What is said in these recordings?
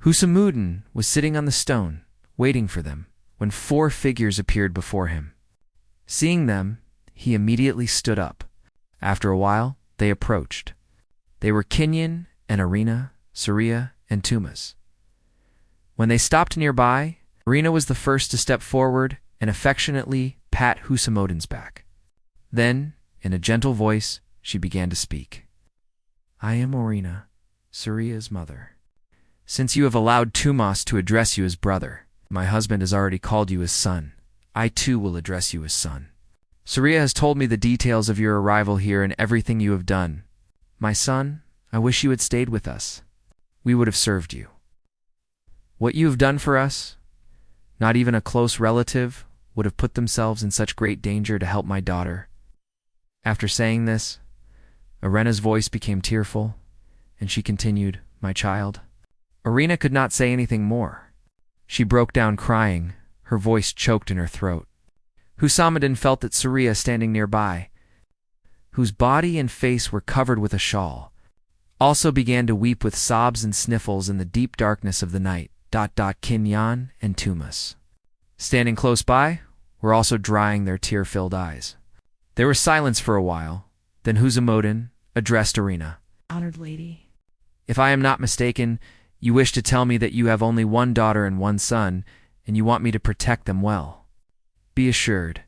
Husamuddin was sitting on the stone, waiting for them, when 4 figures appeared before him. Seeing them, he immediately stood up. After a while, they approached. They were Kinyan and Arina, Saria and Tumas. When they stopped nearby, Arina was the first to step forward and affectionately pat Husamuddin's back. Then, in a gentle voice, she began to speak. "I am Arina, Saria's mother. Since you have allowed Tumas to address you as brother, my husband has already called you as son. I too will address you as son. Saria has told me the details of your arrival here and everything you have done. My son, I wish you had stayed with us. We would have served you. What you have done for us, not even a close relative would have put themselves in such great danger to help my daughter." After saying this, Arena's voice became tearful, and she continued, "My child." Arina could not say anything more. She broke down crying, her voice choked in her throat. Husamuddin felt that Saria, standing nearby, whose body and face were covered with a shawl, also began to weep with sobs and sniffles in the deep darkness of the night. Kinyan and Tumas, standing close by, were also drying their tear-filled eyes. There was silence for a while. Then Husamuddin addressed Arina. "Honored lady, if I am not mistaken, you wish to tell me that you have only one daughter and one son, and you want me to protect them well. Be assured,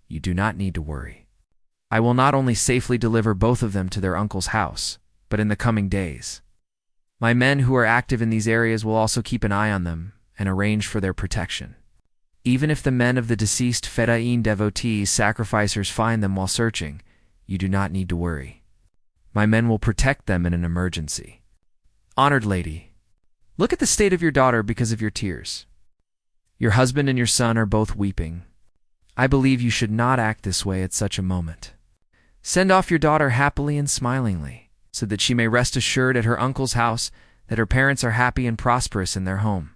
you do not need to worry. I will not only safely deliver both of them to their uncle's house, but in the coming days, my men who are active in these areas will also keep an eye on them and arrange for their protection. Even if the men of the deceased Fedayeen devotees sacrificers find them while searching, you do not need to worry. My men will protect them in an emergency. Honored lady, look at the state of your daughter because of your tears. Your husband and your son are both weeping. I believe you should not act this way at such a moment. Send off your daughter happily and smilingly, so that she may rest assured at her uncle's house that her parents are happy and prosperous in their home."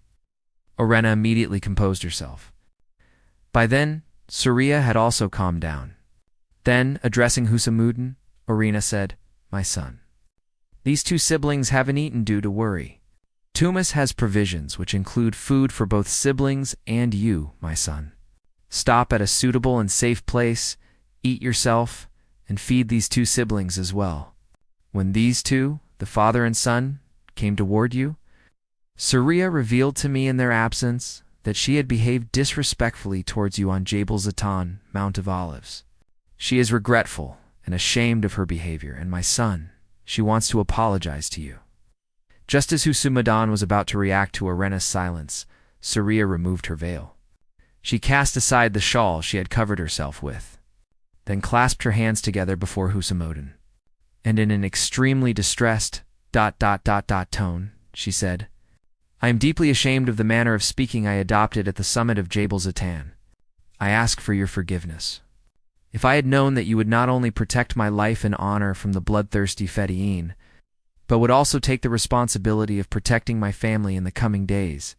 Arena immediately composed herself. By then, Saria had also calmed down. Then, addressing Husamuddin, Arina said, "My son, these 2 siblings haven't eaten due to worry. Tumas has provisions which include food for both siblings and you, my son. Stop at a suitable and safe place, eat yourself, and feed these 2 siblings as well." When these 2, the father and son, came toward you, Saria revealed to me in their absence that she had behaved disrespectfully towards you on Jabal Zatan, Mount of Olives. She is regretful and ashamed of her behavior, and my son, she wants to apologize to you. Just as Husamuddin was about to react to Arena's silence, Saria removed her veil. She cast aside the shawl she had covered herself with, then clasped her hands together before Husamuddin, and in an extremely distressed ... tone, she said, "I am deeply ashamed of the manner of speaking I adopted at the summit of Jabal Zatan. I ask for your forgiveness. If I had known that you would not only protect my life and honor from the bloodthirsty Fedayeen, but would also take the responsibility of protecting my family in the coming days,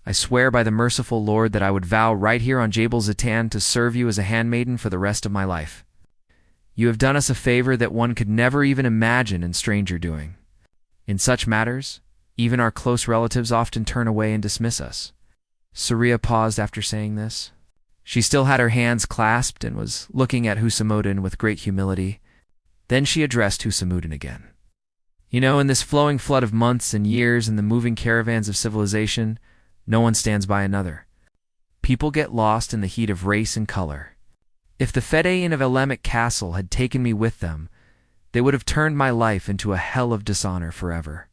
I swear by the merciful Lord that I would vow right here on Jabal Zatan to serve you as a handmaiden for the rest of my life. You have done us a favor that one could never even imagine in stranger doing. In such matters, even our close relatives often turn away and dismiss us." Saria paused after saying this. She still had her hands clasped and was looking at Husamuddin with great humility. Then she addressed Husamuddin again. "You know, in this flowing flood of months and years and the moving caravans of civilization, no one stands by another. People get lost in the heat of race and color. If the Fedayeen of Alamut Castle had taken me with them, they would have turned my life into a hell of dishonor forever.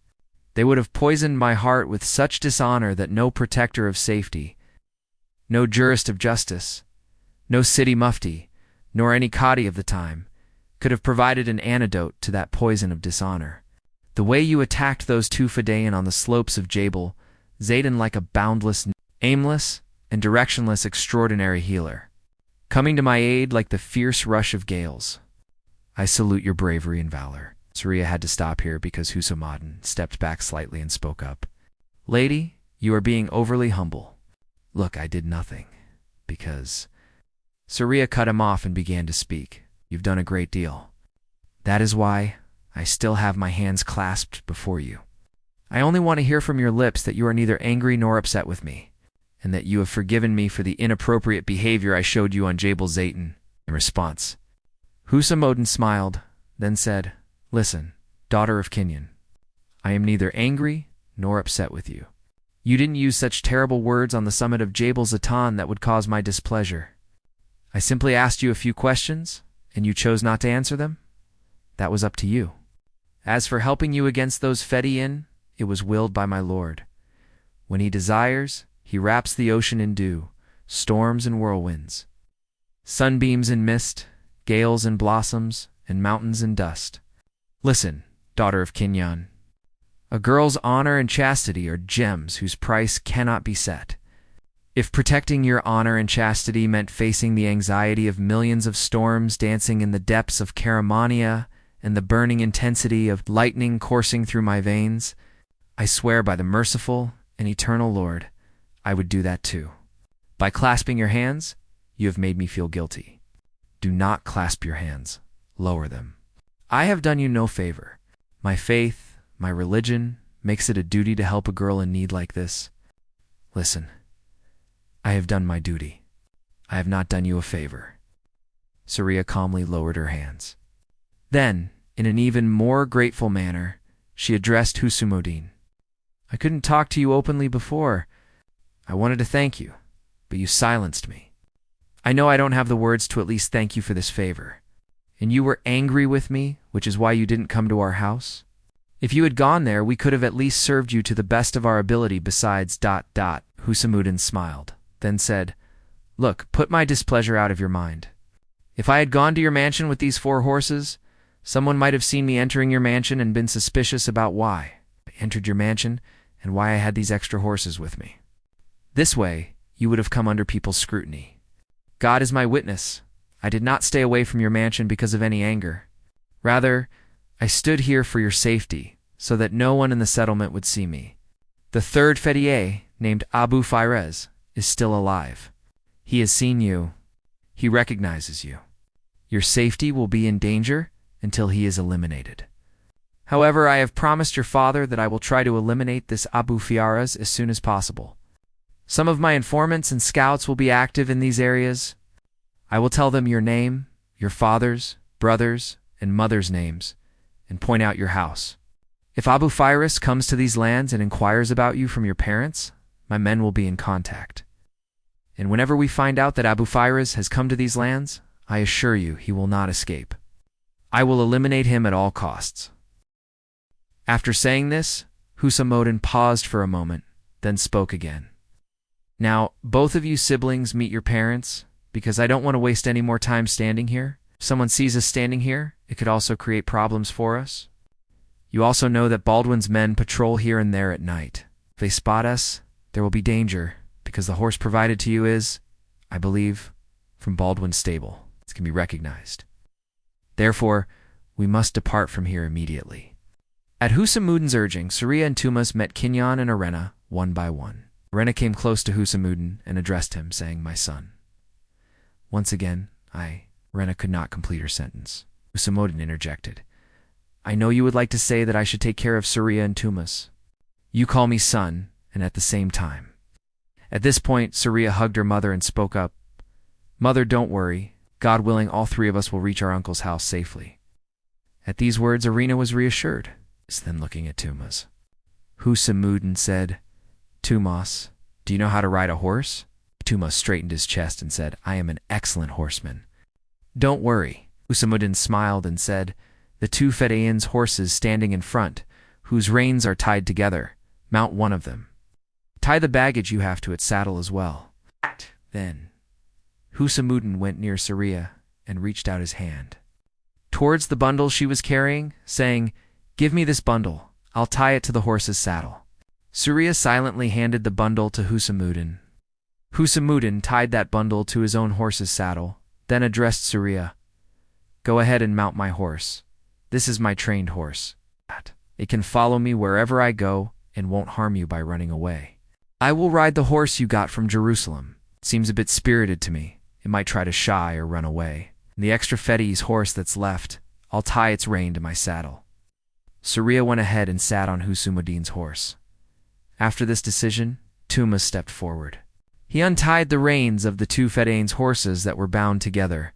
They would have poisoned my heart with such dishonor that no protector of safety, no jurist of justice, no city mufti, nor any Qadi of the time, could have provided an antidote to that poison of dishonor. The way you attacked those 2 Fedayeen on the slopes of Jabal Zatan like a boundless, aimless, and directionless extraordinary healer, coming to my aid like the fierce rush of gales. I salute your bravery and valor." Saria had to stop here because Husamuddin stepped back slightly and spoke up. "Lady, you are being overly humble. Look, I did nothing, because..." Saria cut him off and began to speak. "You've done a great deal. That is why I still have my hands clasped before you. I only want to hear from your lips that you are neither angry nor upset with me, and that you have forgiven me for the inappropriate behavior I showed you on Jabal Zayton." In response, Husamuddin smiled, then said, "Listen, daughter of Kinyon, I am neither angry nor upset with you. You didn't use such terrible words on the summit of Jabal Zayton that would cause my displeasure. I simply asked you a few questions, and you chose not to answer them. That was up to you. As for helping you against those Fedi, it was willed by my lord. When he desires, he wraps the ocean in dew, storms and whirlwinds, sunbeams and mist, gales and blossoms, and mountains and dust. Listen, daughter of Kinyon. A girl's honor and chastity are gems whose price cannot be set. If protecting your honor and chastity meant facing the anxiety of millions of storms dancing in the depths of Karamania and the burning intensity of lightning coursing through my veins, I swear by the merciful and eternal Lord, I would do that too. By clasping your hands, you have made me feel guilty. Do not clasp your hands. Lower them. I have done you no favor. My faith, my religion, makes it a duty to help a girl in need like this. Listen, I have done my duty. I have not done you a favor." Saria calmly lowered her hands. Then, in an even more grateful manner, she addressed Husamuddin. "I couldn't talk to you openly before. I wanted to thank you, but you silenced me. I know I don't have the words to at least thank you for this favor. And you were angry with me, which is why you didn't come to our house? If you had gone there, we could have at least served you to the best of our ability besides ... Husamuddin smiled, then said, "Look, put my displeasure out of your mind. If I had gone to your mansion with these 4 horses, someone might have seen me entering your mansion and been suspicious about why I entered your mansion and why I had these extra horses with me. This way, you would have come under people's scrutiny. God is my witness. I did not stay away from your mansion because of any anger. Rather, I stood here for your safety, so that no one in the settlement would see me. The 3rd Fedier, named Abu Firez, is still alive. He has seen you. He recognizes you. Your safety will be in danger until he is eliminated. However, I have promised your father that I will try to eliminate this Abu Firez as soon as possible. Some of my informants and scouts will be active in these areas. I will tell them your name, your father's, brother's, and mother's names, and point out your house. If Abu Firez comes to these lands and inquires about you from your parents, my men will be in contact. And whenever we find out that Abu Firez has come to these lands, I assure you he will not escape. I will eliminate him at all costs." After saying this, Husamuddin paused for a moment, then spoke again. "Now, both of you siblings meet your parents, because I don't want to waste any more time standing here. If someone sees us standing here, it could also create problems for us. You also know that Baldwin's men patrol here and there at night. If they spot us, there will be danger, because the horse provided to you is, I believe, from Baldwin's stable. It can be recognized. Therefore, we must depart from here immediately." At Husamuddin's urging, Saria and Tumas met Kinyon and Arena one by one. Arena came close to Husamuddin and addressed him, saying, "My son." Once again, Arena could not complete her sentence. Husamuddin interjected, "I know you would like to say that I should take care of Saria and Tumas. You call me son, and at the same time." At this point, Saria hugged her mother and spoke up, "Mother, don't worry. God willing, all 3 of us will reach our uncle's house safely." At these words, Arena was reassured. Then looking at Tumas, Husamuddin said, "Tumas, do you know how to ride a horse?" Tumas straightened his chest and said, "I am an excellent horseman." "Don't worry." Husamuddin smiled and said, "The 2 Fedayin's horses standing in front, whose reins are tied together, mount one of them. Tie the baggage you have to its saddle as well." Then Husamuddin went near Saria and reached out his hand towards the bundle she was carrying, saying, "Give me this bundle. I'll tie it to the horse's saddle." Saria silently handed the bundle to Husamuddin. Husamuddin tied that bundle to his own horse's saddle, then addressed Saria, "Go ahead and mount my horse. This is my trained horse. It can follow me wherever I go and won't harm you by running away. I will ride the horse you got from Jerusalem. It seems a bit spirited to me. It might try to shy or run away. And the extra Fedi's horse that's left, I'll tie its rein to my saddle." Surya went ahead and sat on Husamuddin's horse. After this decision, Tumas stepped forward. He untied the reins of the two Fedane's horses that were bound together.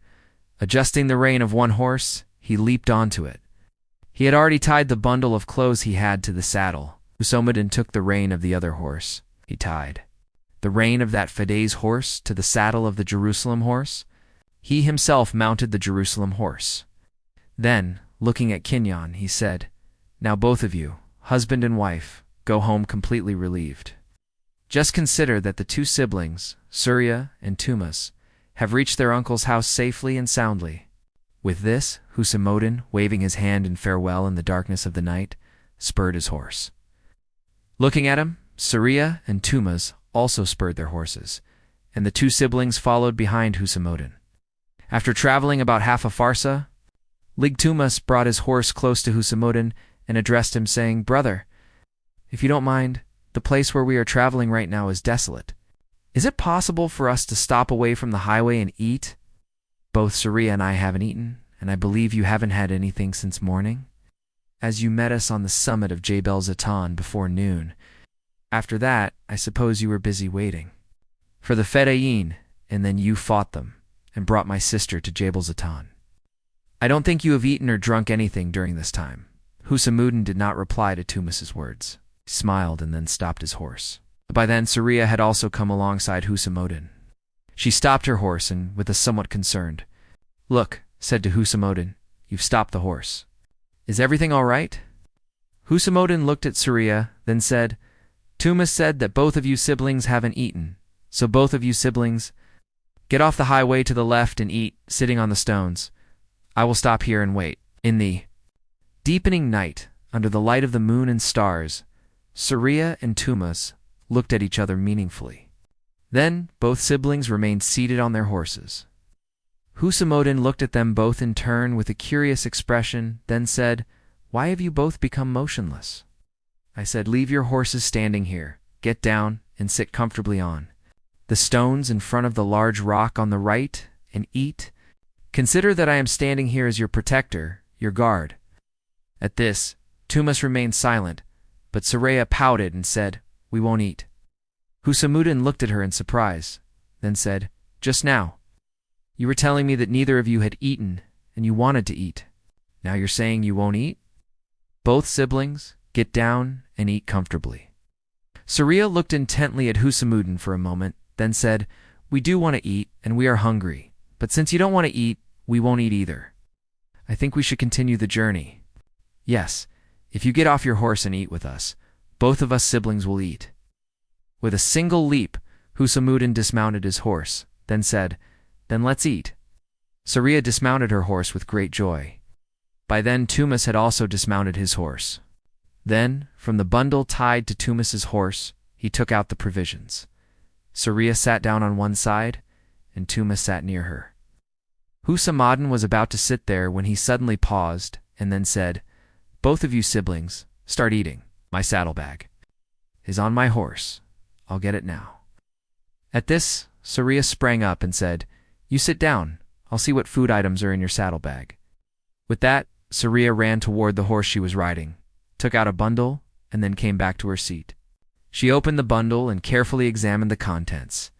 Adjusting the rein of one horse, he leaped onto it. He had already tied the bundle of clothes he had to the saddle. Husamuddin took the rein of the other horse. He tied the rein of that Feda's horse to the saddle of the Jerusalem horse. He himself mounted the Jerusalem horse. Then, looking at Kinyan, he said, "Now both of you, husband and wife, go home completely relieved. Just consider that the two siblings, Surya and Tumas, have reached their uncle's house safely and soundly." With this, Husamuddin, waving his hand in farewell in the darkness of the night, spurred his horse. Looking at him, Surya and Tumas also spurred their horses, and the two siblings followed behind Husamuddin. After traveling about half a farsa, Tumas brought his horse close to Husamuddin and addressed him, saying, "Brother, if you don't mind, the place where we are traveling right now is desolate. Is it possible for us to stop away from the highway and eat? Both Surya and I haven't eaten, and I believe you haven't had anything since morning, as you met us on the summit of Jebel Zatan before noon. After that, I suppose you were busy waiting for the Fedayeen, and then you fought them and brought my sister to Jebel Zatan. I don't think you have eaten or drunk anything during this time." Husamuddin did not reply to Tumas's words. He smiled and then stopped his horse. By then, Surya had also come alongside Husamuddin. She stopped her horse and, with a somewhat concerned, "Look," said to Husamuddin, "you've stopped the horse. Is everything all right?" Husamuddin looked at Surya, then said, "Tumas said that both of you siblings haven't eaten, so both of you siblings, get off the highway to the left and eat, sitting on the stones. I will stop here and wait." In the deepening night, under the light of the moon and stars, Surya and Tumas looked at each other meaningfully. Then both siblings remained seated on their horses. Husamuddin looked at them both in turn with a curious expression, then said, "Why have you both become motionless?" I said, "Leave your horses standing here, get down, and sit comfortably on the stones in front of the large rock on the right, and eat. Consider that I am standing here as your protector, your guard." At this, Tumas remained silent, but Surya pouted and said, "We won't eat." Husamuddin looked at her in surprise, then said, "Just now, you were telling me that neither of you had eaten, and you wanted to eat. Now you're saying you won't eat? Both siblings, get down and eat comfortably." Surya looked intently at Husamuddin for a moment, then said, "We do want to eat, and we are hungry, but since you don't want to eat, we won't eat either. I think we should continue the journey. Yes, if you get off your horse and eat with us, both of us siblings will eat." With a single leap, Husamuddin dismounted his horse, then said, "Then let's eat." Surya dismounted her horse with great joy. By then Tumas had also dismounted his horse. Then, from the bundle tied to Tumas's horse, he took out the provisions. Surya sat down on one side, and Tumas sat near her. Husamuddin was about to sit there when he suddenly paused, and then said, "Both of you siblings, start eating. My saddlebag is on my horse. I'll get it now." At this, Surya sprang up and said, "You sit down. I'll see what food items are in your saddlebag." With that, Surya ran toward the horse she was riding, took out a bundle, and then came back to her seat. She opened the bundle and carefully examined the contents.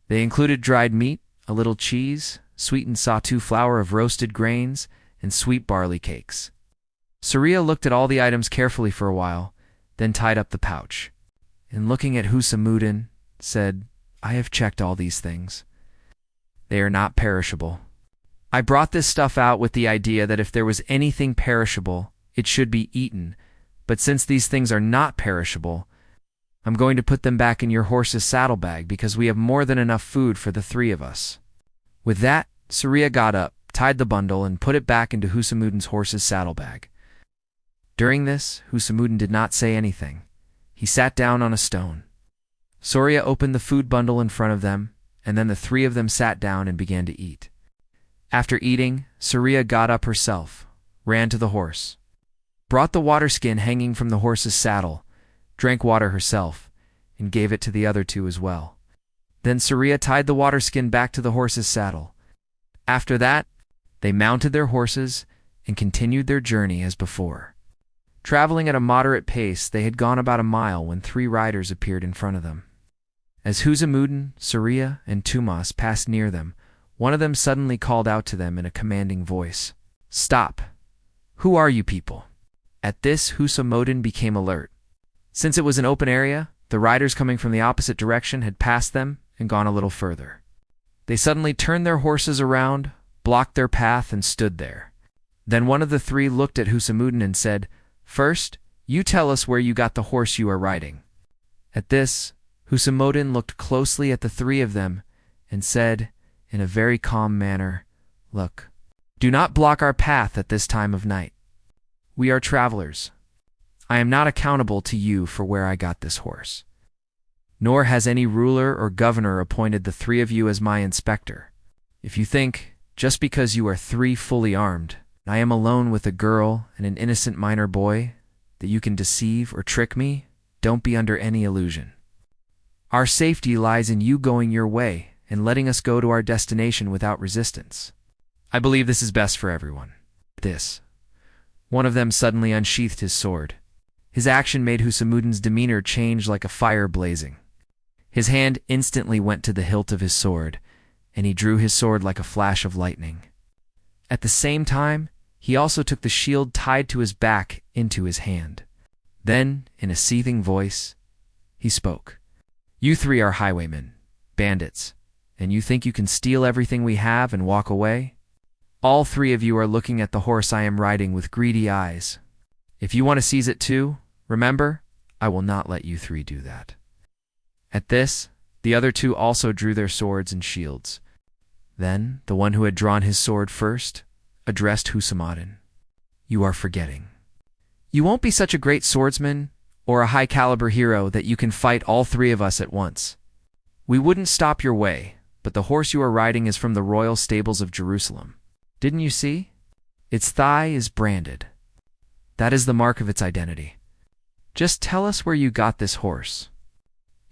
They included dried meat, a little cheese, sweetened sawtooth flour of roasted grains, and sweet barley cakes. Surya looked at all the items carefully for a while, then tied up the pouch, and looking at Husamuddin, said, "I have checked all these things. They are not perishable. I brought this stuff out with the idea that if there was anything perishable, it should be eaten, but since these things are not perishable, I'm going to put them back in your horse's saddlebag because we have more than enough food for the three of us." With that, Surya got up, tied the bundle, and put it back into Husamuddin's horse's saddlebag. During this, Husamuddin did not say anything. He sat down on a stone. Surya opened the food bundle in front of them, and then the three of them sat down and began to eat. After eating, Surya got up herself, ran to the horse, brought the water skin hanging from the horse's saddle, drank water herself, and gave it to the other two as well. Then Surya tied the water skin back to the horse's saddle. After that, they mounted their horses and continued their journey as before. Traveling at a moderate pace, they had gone about a mile when 3 riders appeared in front of them. As Husamuddin, Surya, and Tumas passed near them, one of them suddenly called out to them in a commanding voice, "Stop! Who are you people?" At this, Husamuddin became alert. Since it was an open area, the riders coming from the opposite direction had passed them and gone a little further. They suddenly turned their horses around, blocked their path, and stood there. Then one of the 3 looked at Husamuddin and said, "First, you tell us where you got the horse you are riding." At this, Husamuddin looked closely at the 3 of them and said, in a very calm manner, "Look, do not block our path at this time of night. We are travelers. I am not accountable to you for where I got this horse. Nor has any ruler or governor appointed the 3 of you as my inspector. If you think, just because you are 3 fully armed, and I am alone with a girl and an innocent minor boy, that you can deceive or trick me, don't be under any illusion. Our safety lies in you going your way and letting us go to our destination without resistance. I believe this is best for everyone." One of them suddenly unsheathed his sword. His action made Husamuddin's demeanor change like a fire blazing. His hand instantly went to the hilt of his sword, and he drew his sword like a flash of lightning. At the same time, he also took the shield tied to his back into his hand. Then, in a seething voice, he spoke. "You 3 are highwaymen, bandits, and you think you can steal everything we have and walk away? All 3 of you are looking at the horse I am riding with greedy eyes. If you want to seize it too, remember, I will not let you 3 do that." At this, the other 2 also drew their swords and shields. Then, the one who had drawn his sword first addressed Husamuddin. "You are forgetting. You won't be such a great swordsman or a high-caliber hero that you can fight all 3 of us at once. We wouldn't stop your way, but the horse you are riding is from the royal stables of Jerusalem. Didn't you see? Its thigh is branded. That is the mark of its identity. Just tell us where you got this horse.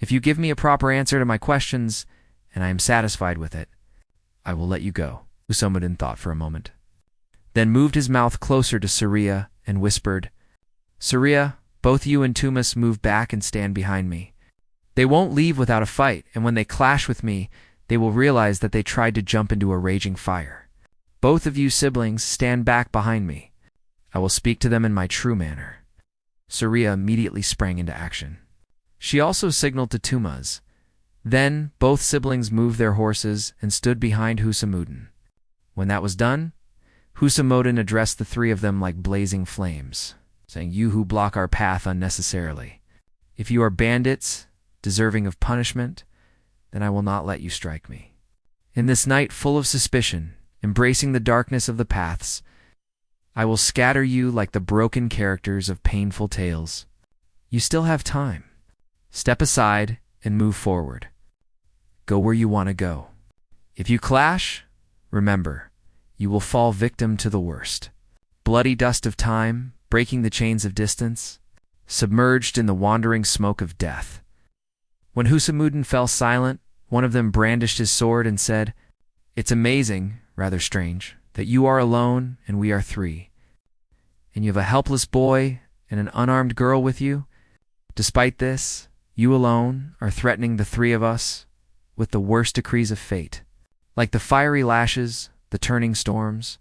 If you give me a proper answer to my questions, and I am satisfied with it, I will let you go." Husamuddin thought for a moment, then moved his mouth closer to Surya and whispered, "Surya, both you and Tumas move back and stand behind me. They won't leave without a fight, and when they clash with me, they will realize that they tried to jump into a raging fire. Both of you siblings stand back behind me. I will speak to them in my true manner." Surya immediately sprang into action. She also signaled to Tumas. Then both siblings moved their horses and stood behind Husamuddin. When that was done, Husamuddin addressed the 3 of them like blazing flames, saying, "You who block our path unnecessarily. If you are bandits, deserving of punishment, then I will not let you strike me. In this night full of suspicion, embracing the darkness of the paths, I will scatter you like the broken characters of painful tales. You still have time. Step aside and move forward. Go where you want to go. If you clash, remember, you will fall victim to the worst. Bloody dust of time, breaking the chains of distance, submerged in the wandering smoke of death." When Husamuddin fell silent, one of them brandished his sword and said, "It's amazing, rather strange, that you are alone and we are 3. And you have a helpless boy and an unarmed girl with you. Despite this, you alone are threatening the 3 of us with the worst decrees of fate. Like the fiery lashes, the turning storms,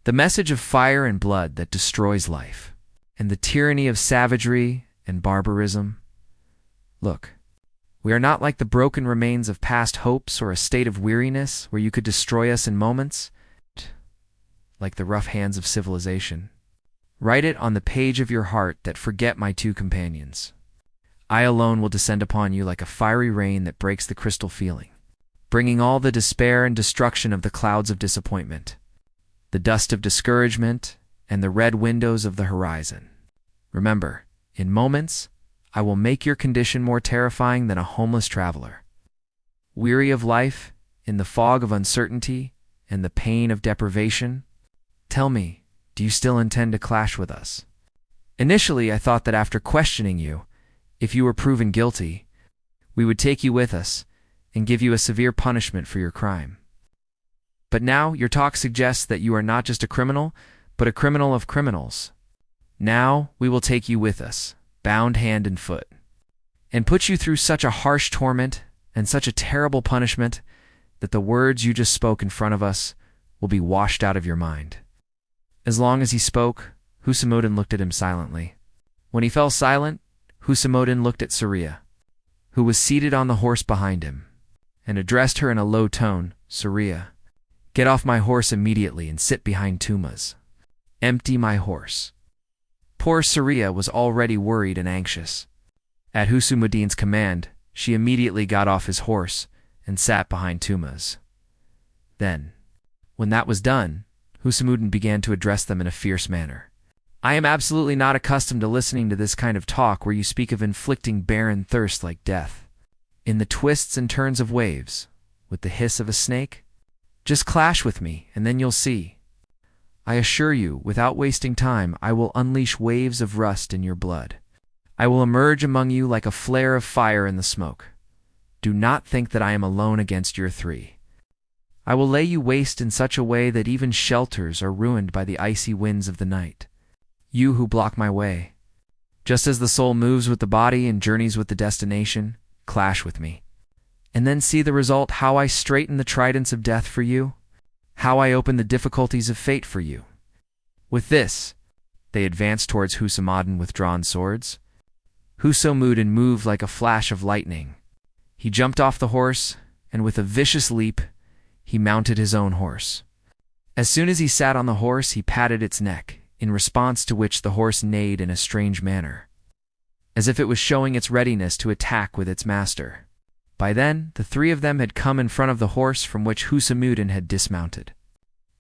the message of fire and blood that destroys life, and the tyranny of savagery and barbarism. Look, we are not like the broken remains of past hopes or a state of weariness where you could destroy us in moments, like the rough hands of civilization. Write it on the page of your heart that forget my 2 companions. I alone will descend upon you like a fiery rain that breaks the crystal feeling, bringing all the despair and destruction of the clouds of disappointment, the dust of discouragement, and the red windows of the horizon. Remember, in moments, I will make your condition more terrifying than a homeless traveler. Weary of life, in the fog of uncertainty, and the pain of deprivation, tell me, do you still intend to clash with us? Initially, I thought that after questioning you, if you were proven guilty, we would take you with us and give you a severe punishment for your crime. But now your talk suggests that you are not just a criminal, but a criminal of criminals. Now we will take you with us, bound hand and foot, and put you through such a harsh torment and such a terrible punishment that the words you just spoke in front of us will be washed out of your mind." As long as he spoke, Husamuddin looked at him silently. When he fell silent, Husamuddin looked at Saria, who was seated on the horse behind him, and addressed her in a low tone. "Saria, get off my horse immediately and sit behind Tuma's. Empty my horse." Poor Saria was already worried and anxious. At Husamuddin's command, she immediately got off his horse and sat behind Tuma's. Then, when that was done, Husamuddin began to address them in a fierce manner. "I am absolutely not accustomed to listening to this kind of talk where you speak of inflicting barren thirst like death, in the twists and turns of waves, with the hiss of a snake. Just clash with me, and then you'll see. I assure you, without wasting time, I will unleash waves of rust in your blood. I will emerge among you like a flare of fire in the smoke. Do not think that I am alone against your three. I will lay you waste in such a way that even shelters are ruined by the icy winds of the night. You who block my way, just as the soul moves with the body and journeys with the destination, clash with me. And then see the result, how I straighten the tridents of death for you, how I open the difficulties of fate for you." With this, they advanced towards Husamuddin with drawn swords. Husamuddin moved like a flash of lightning. He jumped off the horse, and with a vicious leap, he mounted his own horse. As soon as he sat on the horse, he patted its neck, in response to which the horse neighed in a strange manner, as if it was showing its readiness to attack with its master. By then, the three of them had come in front of the horse from which Husamuddin had dismounted.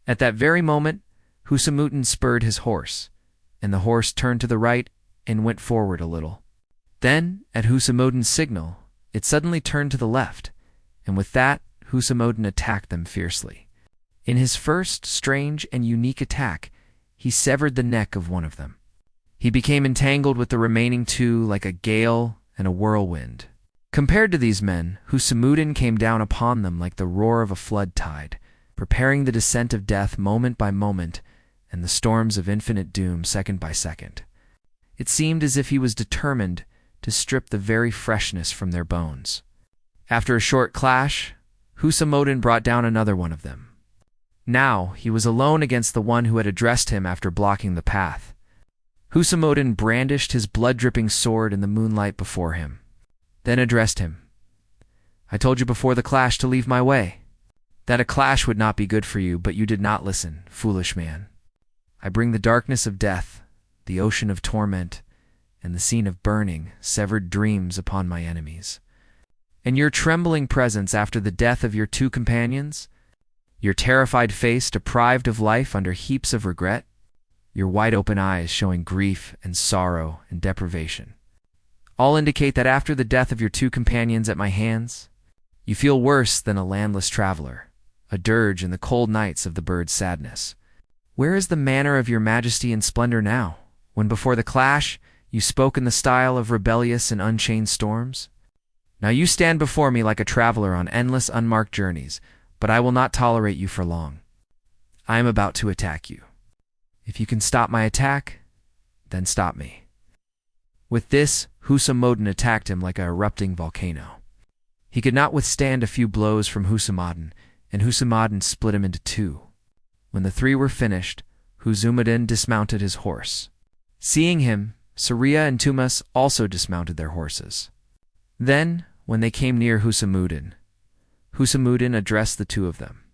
At that very moment, Husamuddin spurred his horse, and the horse turned to the right and went forward a little. Then, at Husamuddin's signal, it suddenly turned to the left, and with that, Husamuddin attacked them fiercely. In his first strange and unique attack, he severed the neck of one of them. He became entangled with the remaining two like a gale and a whirlwind. Compared to these men, Husamuddin came down upon them like the roar of a flood tide, preparing the descent of death moment by moment and the storms of infinite doom second by second. It seemed as if he was determined to strip the very freshness from their bones. After a short clash, Husamuddin brought down another one of them. Now he was alone against the one who had addressed him after blocking the path. Husamuddin brandished his blood-dripping sword in the moonlight before him, then addressed him. "I told you before the clash to leave my way, that a clash would not be good for you, but you did not listen, foolish man. I bring the darkness of death, the ocean of torment, and the scene of burning, severed dreams upon my enemies. And your trembling presence after the death of your two companions, your terrified face deprived of life under heaps of regret, your wide-open eyes showing grief and sorrow and deprivation, all indicate that after the death of your two companions at my hands, you feel worse than a landless traveler, a dirge in the cold nights of the bird's sadness. Where is the manner of your majesty and splendor now, when before the clash you spoke in the style of rebellious and unchained storms? Now you stand before me like a traveler on endless unmarked journeys, but I will not tolerate you for long. I am about to attack you. If you can stop my attack, then stop me." With this, Husamuddin attacked him like an erupting volcano. He could not withstand a few blows from Husamuddin, and Husamuddin split him into two. When the three were finished, Husamuddin dismounted his horse. Seeing him, Saria and Tumas also dismounted their horses. Then, when they came near Husamuddin, Husamuddin addressed the two of them.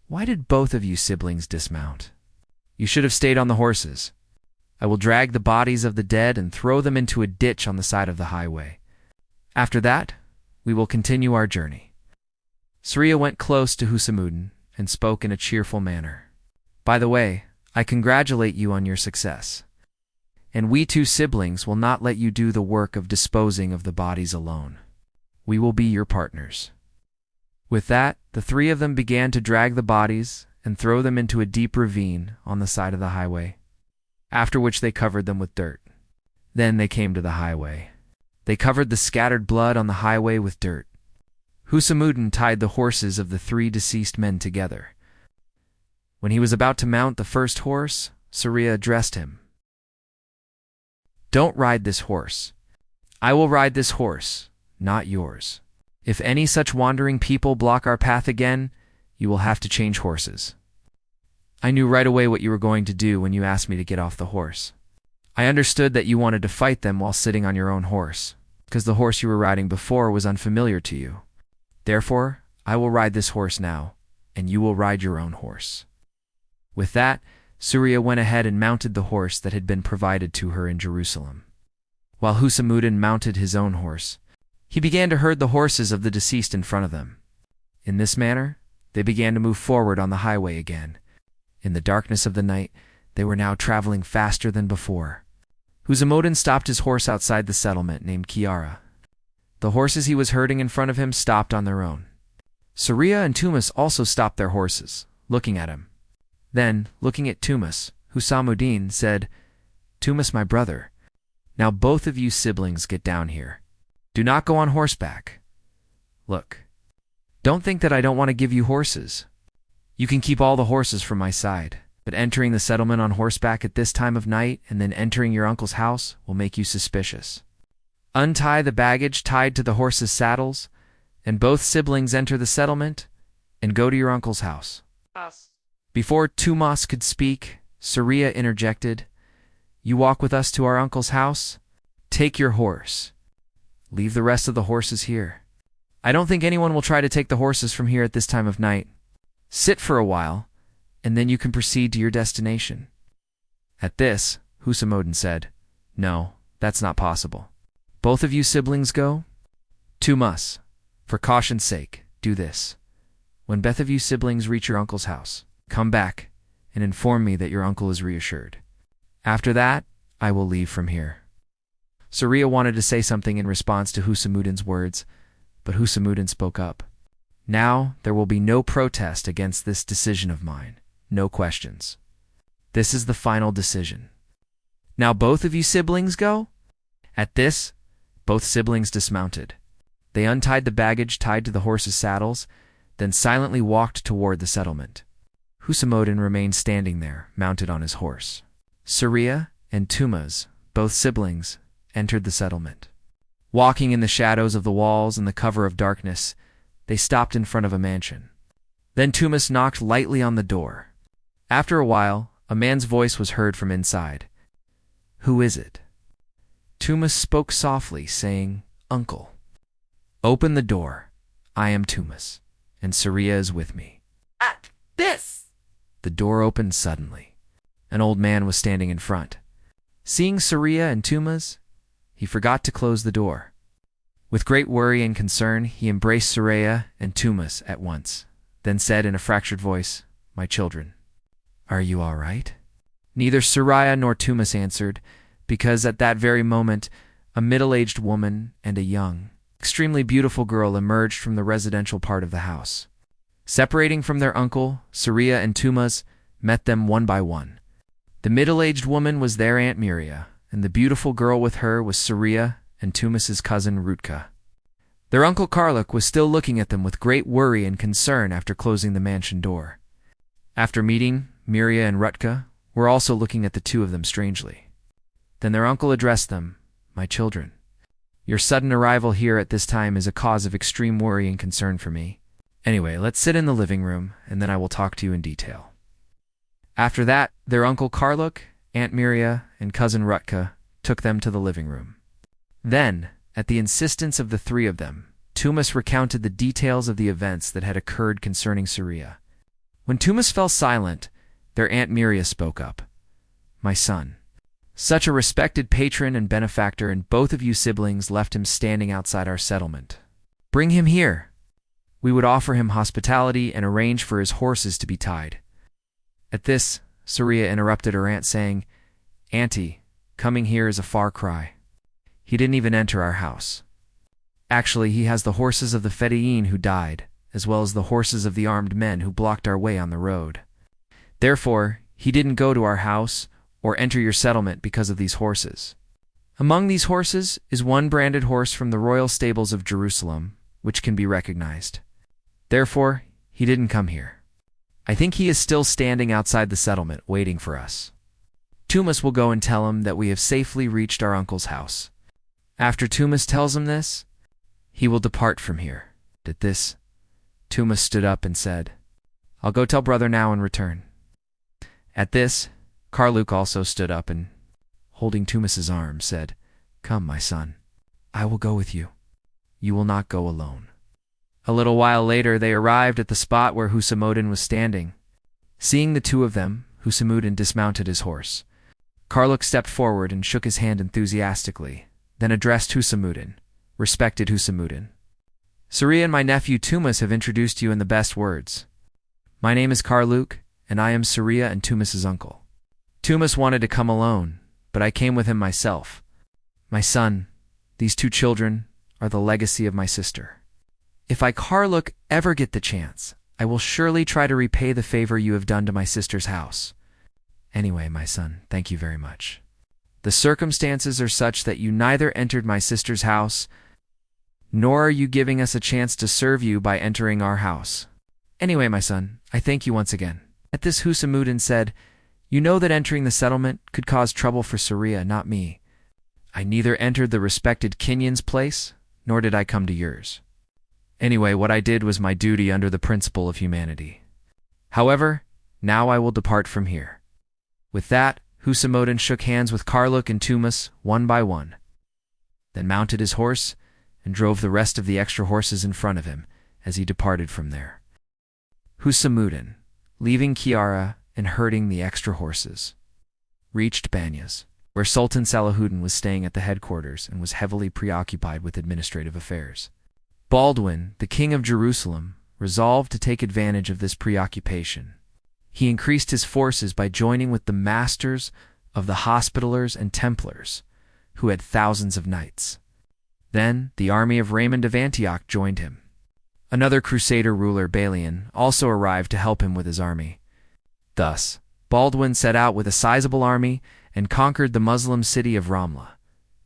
"Why did both of you siblings dismount? You should have stayed on the horses. I will drag the bodies of the dead and throw them into a ditch on the side of the highway. After that, we will continue our journey." Saria went close to Husamuddin and spoke in a cheerful manner. "By the way, I congratulate you on your success. And we two siblings will not let you do the work of disposing of the bodies alone. We will be your partners." With that, the three of them began to drag the bodies and throw them into a deep ravine on the side of the highway, after which they covered them with dirt. Then they came to the highway. They covered the scattered blood on the highway with dirt. Husamuddin tied the horses of the three deceased men together. When he was about to mount the first horse, Saria addressed him. Don't ride this horse. I will ride this horse, not yours. If any such wandering people block our path again, you will have to change horses. I knew right away what you were going to do when you asked me to get off the horse. I understood that you wanted to fight them while sitting on your own horse, because the horse you were riding before was unfamiliar to you. Therefore, I will ride this horse now, and you will ride your own horse." With that, Surya went ahead and mounted the horse that had been provided to her in Jerusalem. While Husamuddin mounted his own horse, he began to herd the horses of the deceased in front of them. In this manner, they began to move forward on the highway again. In the darkness of the night, they were now traveling faster than before. Husamuddin stopped his horse outside the settlement named Kiara. The horses he was herding in front of him stopped on their own. Surya and Tumas also stopped their horses, looking at him. Then, looking at Tumas, Husamuddin said, "Tumas, my brother, now both of you siblings get down here. Do not go on horseback. Look, don't think that I don't want to give you horses. You can keep all the horses from my side, but entering the settlement on horseback at this time of night and then entering your uncle's house will make you suspicious. Untie the baggage tied to the horses' saddles, and both siblings enter the settlement and go to your uncle's house." Before Tumas could speak, Surya interjected, "You walk with us to our uncle's house? Take your horse. Leave the rest of the horses here. I don't think anyone will try to take the horses from here at this time of night. Sit for a while, and then you can proceed to your destination." At this, Husamuddin said, "No, that's not possible. Both of you siblings go? Tumas, for caution's sake, do this. When both of you siblings reach your uncle's house, come back and inform me that your uncle is reassured. After that, I will leave from here." Surya wanted to say something in response to Husamuddin's words, but Husamuddin spoke up. "Now there will be no protest against this decision of mine, no questions. This is the final decision. Now both of you siblings go?" At this, both siblings dismounted. They untied the baggage tied to the horses' saddles, then silently walked toward the settlement. Husamuddin remained standing there, mounted on his horse. Surya and Tumas, both siblings, entered the settlement. Walking in the shadows of the walls and the cover of darkness, they stopped in front of a mansion. Then Tumas knocked lightly on the door. After a while, a man's voice was heard from inside. "Who is it?" Tumas spoke softly, saying, "Uncle." "Open the door. I am Tumas, and Surya is with me." At this, the door opened suddenly. An old man was standing in front. Seeing Surya and Tumas, he forgot to close the door. With great worry and concern, he embraced Surya and Tumas at once, then said in a fractured voice, "My children, are you all right?" Neither Surya nor Tumas answered, because at that very moment, a middle-aged woman and a young, extremely beautiful girl emerged from the residential part of the house. Separating from their uncle, Surya and Tumas met them one by one. The middle-aged woman was their Aunt Miria, and the beautiful girl with her was Surya and Tumas's cousin Rutka. Their uncle Karluk was still looking at them with great worry and concern after closing the mansion door. After meeting, Miria and Rutka were also looking at the two of them strangely. Then their uncle addressed them, "My children, your sudden arrival here at this time is a cause of extreme worry and concern for me. Anyway, let's sit in the living room, and then I will talk to you in detail." After that, their uncle Karluk, Aunt Miria, and cousin Rutka took them to the living room. Then, at the insistence of the three of them, Tumas recounted the details of the events that had occurred concerning Surya. When Tumas fell silent, their Aunt Miria spoke up. "My son, such a respected patron and benefactor, and both of you siblings left him standing outside our settlement. Bring him here. We would offer him hospitality and arrange for his horses to be tied." At this, Surya interrupted her aunt, saying, "Auntie, coming here is a far cry. He didn't even enter our house. Actually, he has the horses of the Fedayeen who died, as well as the horses of the armed men who blocked our way on the road. Therefore, he didn't go to our house or enter your settlement because of these horses. Among these horses is one branded horse from the royal stables of Jerusalem, which can be recognized. Therefore, he didn't come here. I think he is still standing outside the settlement, waiting for us." Tumas will go and tell him that we have safely reached our uncle's house. After Tumas tells him this, he will depart from here." At this, Tumas stood up and said, "I'll go tell brother now and return." At this, Karluk also stood up and, holding Tumas's arm, said, "Come, my son, I will go with you. You will not go alone." A little while later, they arrived at the spot where Husamuddin was standing. Seeing the two of them, Husamuddin dismounted his horse. Karluk stepped forward and shook his hand enthusiastically, then addressed Husamuddin. "Respected Husamuddin, Saria and my nephew Tumas have introduced you in the best words. My name is Karluk, and I am Saria and Tumas's uncle. Tumas wanted to come alone, but I came with him myself. My son, these two children are the legacy of my sister. If I, Karluk, ever get the chance, I will surely try to repay the favor you have done to my sister's house. Anyway, my son, thank you very much. The circumstances are such that you neither entered my sister's house, nor are you giving us a chance to serve you by entering our house. Anyway, my son, I thank you once again." At this, Husamuddin said, "You know that entering the settlement could cause trouble for Saria, not me. I neither entered the respected Kenyon's place, nor did I come to yours. Anyway, what I did was my duty under the principle of humanity. However, now I will depart from here." With that, Husamuddin shook hands with Karluk and Tumas one by one, then mounted his horse and drove the rest of the extra horses in front of him as he departed from there. Husamuddin, leaving Kiara and herding the extra horses, reached Banyas, where Sultan Salahuddin was staying at the headquarters and was heavily preoccupied with administrative affairs. Baldwin, the king of Jerusalem, resolved to take advantage of this preoccupation. He increased his forces by joining with the masters of the Hospitallers and Templars, who had thousands of knights. Then the army of Raymond of Antioch joined him. Another crusader ruler, Balian, also arrived to help him with his army. Thus, Baldwin set out with a sizable army and conquered the Muslim city of Ramla.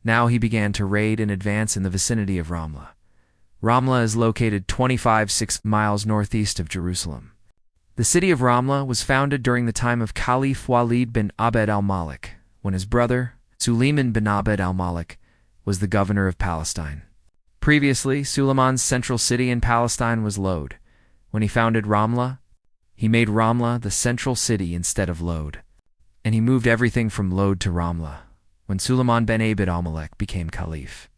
Now he began to raid and advance in the vicinity of Ramla. Ramla is located 25-6 miles northeast of Jerusalem. The city of Ramla was founded during the time of Caliph Walid bin Abd al-Malik, when his brother, Suleiman bin Abd al-Malik, was the governor of Palestine. Previously, Suleiman's central city in Palestine was Lod. When he founded Ramla, he made Ramla the central city instead of Lod, and he moved everything from Lod to Ramla when Suleiman bin Abd al-Malik became caliph.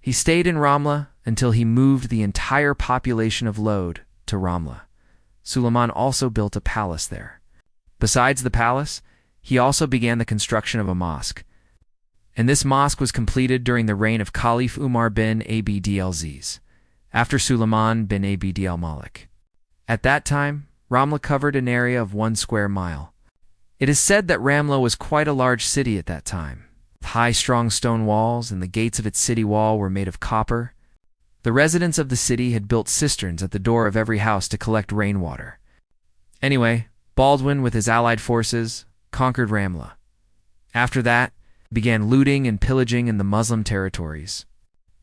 He stayed in Ramla until he moved the entire population of Lod to Ramla. Suleiman also built a palace there. Besides the palace, he also began the construction of a mosque, and this mosque was completed during the reign of Caliph Umar bin Abd al-Aziz, after Suleiman bin Abd al-Malik. At that time, Ramla covered an area of 1 square mile. It is said that Ramla was quite a large city at that time, with high, strong stone walls, and the gates of its city wall were made of copper. The residents of the city had built cisterns at the door of every house to collect rainwater. Anyway, Baldwin, with his allied forces, conquered Ramla. After that, he began looting and pillaging in the Muslim territories.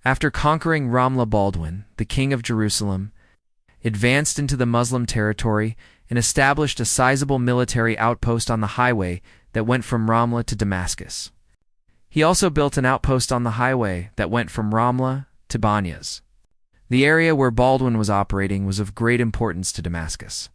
After conquering Ramla, Baldwin, the king of Jerusalem, advanced into the Muslim territory and established a sizable military outpost on the highway that went from Ramla to Damascus. He also built an outpost on the highway that went from Ramla to Banyas. The area where Baldwin was operating was of great importance to Damascus.